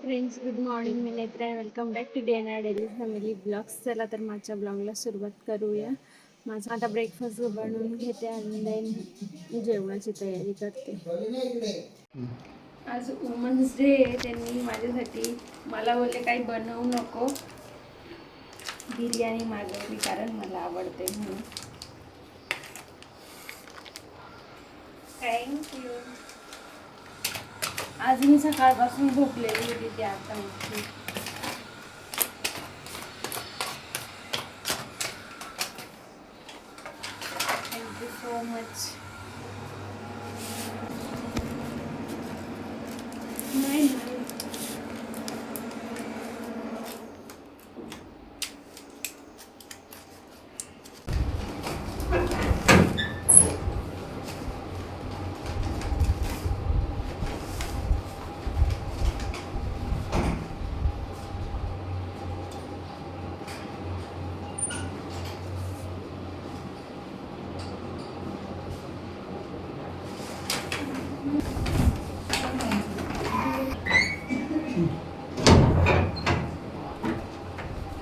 Friends, good morning. मी Netra. Welcome back to day and daily family blogs. चला तर माझ्या ब्लॉगला सुरुवात करूया. माझा आता ब्रेकफास्ट बनवून घेते आणि देन जेवणाची तयारी करते. आज वुमन्स डे. त्यांनी माझ्यासाठी मला बोलले काही बनवू नको, बिर्याणी मागवली कारण मला आवडते म्हणून. थँक्यू. आज मी सकाळपासून झोपलेली होती, ती आता उठली. Thank you so much. नाही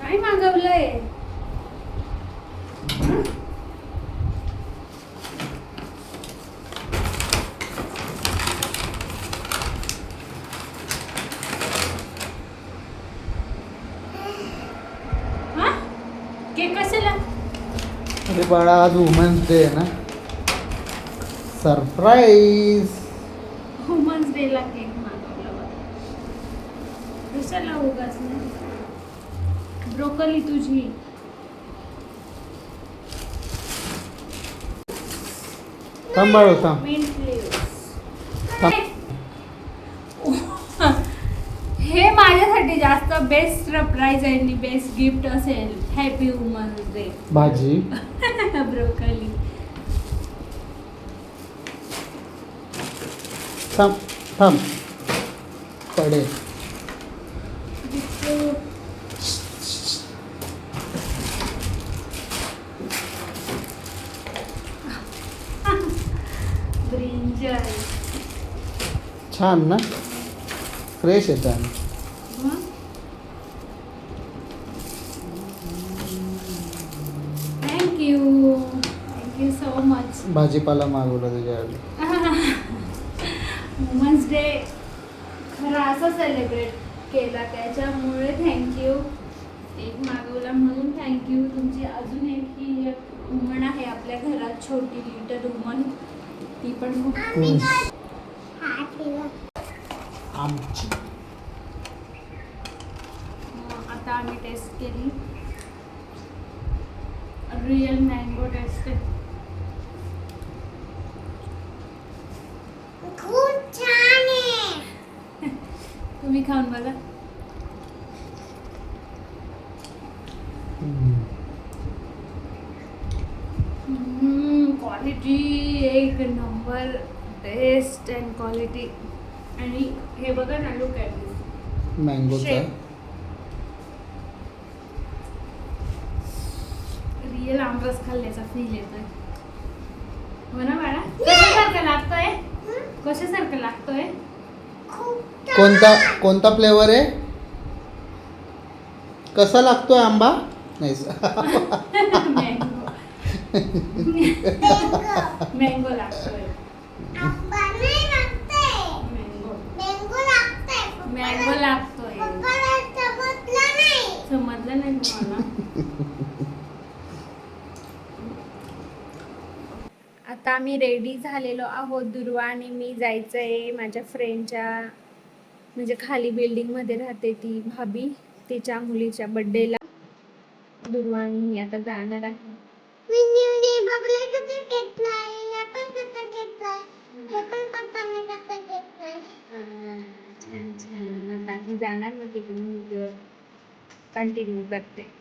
काय मागवलंय? केक कशाला? अरे बाळा, आज वुमन्स डे आहे ना. सरप्राईज. वुमन्स डे ला केक मागवला बघ. कशाला उगाच नाही. ब्रोकली तुझी. थांब बाळू, थांब. Mint leaves. थांब. हे माझ्यासाठी जास्त बेस्ट सरप्राईज आणि बेस्ट गिफ्ट असेल. Happy women's day. भाजी. ब्रोकली. थांब थांब. पडे. ब्रिंजल. छान ना, फ्रेश आहे छान. Thank you so much. भाजीपाला मागवला तुझ्यासाठी. वुमन्स डे खरं असं सेलिब्रेट केला, त्याच्यामुळे थँक्यू. एक मागवला म्हणून थँक्यू. तुमची अजून एक ही वुमन आहे आपल्या घरात, छोटी लिटल वुमन. ती पण खूप आमची. आता आम्ही टेस्ट केली. रिअल मँगो टेस्ट आहे. खूप छान आहे. तुम्ही खाऊन बघा. क्वालिटी एक नंबर. Taste and quality. आणि हे बघा ना, लुक ॲट दिस मँगोचा. रिअल आमरस खाल्ल्याचा फील येतोय. हो ना बाळा? कशासारखं लागतोय? कशासारखं लागतोय? कोणता कोणता फ्लेवर आहे? कसा लागतोय आंबा? नाही. मँगो. मँगो लागतोय. आंबा नाही लागतंय. मँगो. मँगो लागतंय. मँगो लागतोय. पप्पाला समजलं नाही. समजलं नाही तुम्हाला? आता आम्ही रेडी झालेलो आहोत. दुर्वा आणि मी जायचं आहे माझ्या फ्रेंडच्या, म्हणजे खाली बिल्डिंगमध्ये राहते ती भाभी, तिच्या मुलीच्या बड्डेला. दुर्वा आणि मी आता जाणार आहे. मी बघले कसं घेतलंय. आपण कसं घेतलंय. आपण पप्पाने कसं घेतलंय. छान छान. आता आम्ही जाणार मग तिकडून कंटिन्यू करते.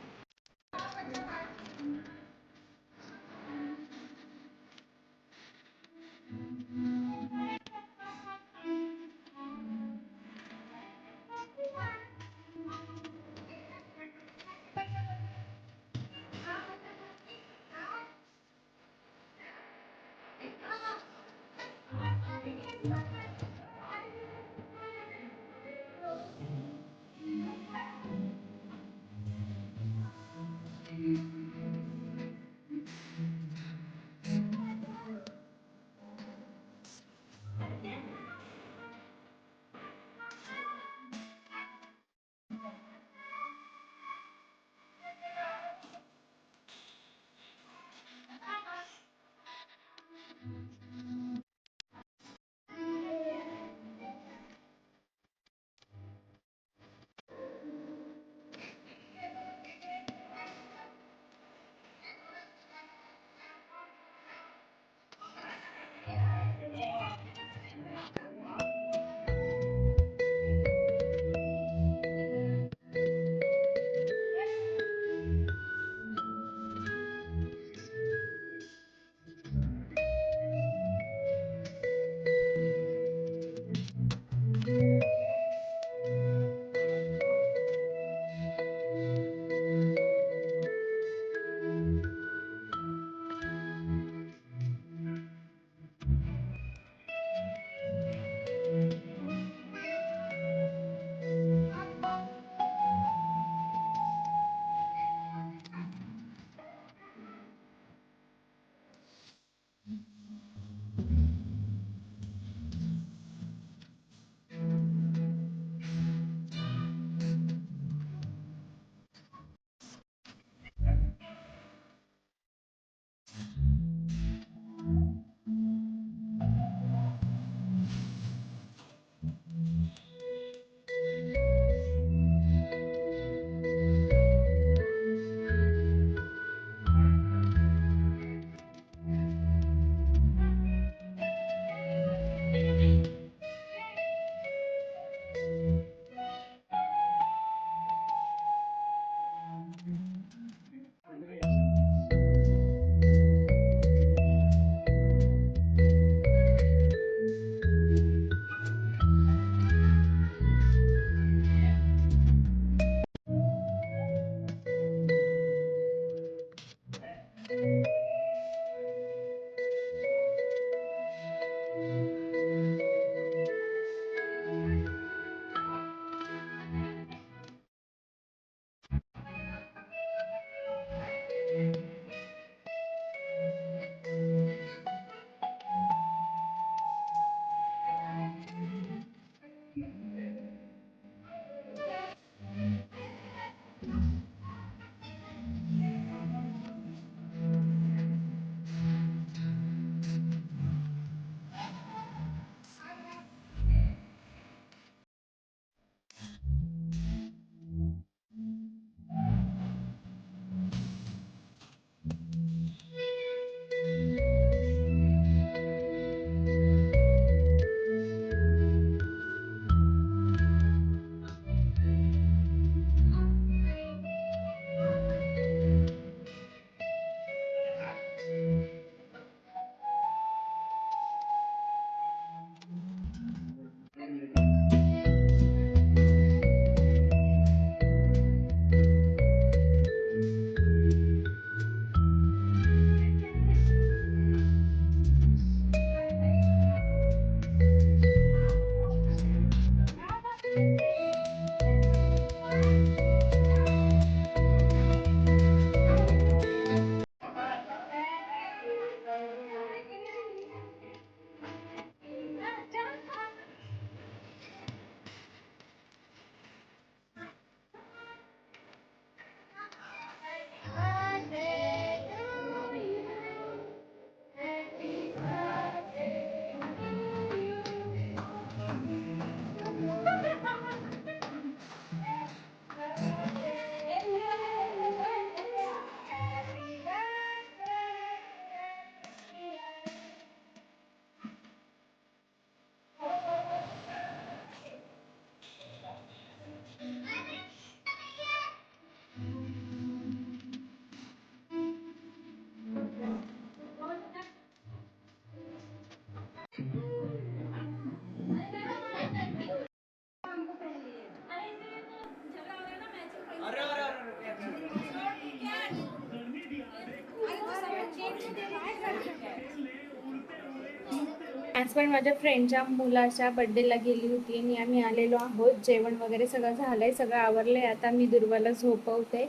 आज पण माझ्या फ्रेंडच्या मुलाच्या बर्थडेला गेली होती आणि आम्ही आलेलो आहोत. जेवण वगैरे सगळं झालंय, सगळं आवरलंय. आता मी दुर्वाला झोपवते.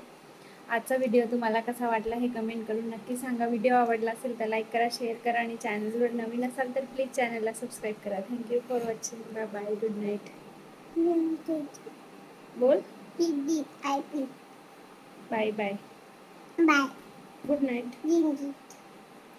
आजचा व्हिडिओ तुम्हाला कसा वाटला हे कमेंट करून नक्की सांगा. व्हिडिओ आवडला असेल तर लाईक करा, शेअर करा आणि चॅनलवर नवीन असाल तर प्लीज चॅनलला सबस्क्राईब करा. Thank you for watching. Bye bye. Good night. बोल दीदी आय पी bye bye. Bye good night. Gingee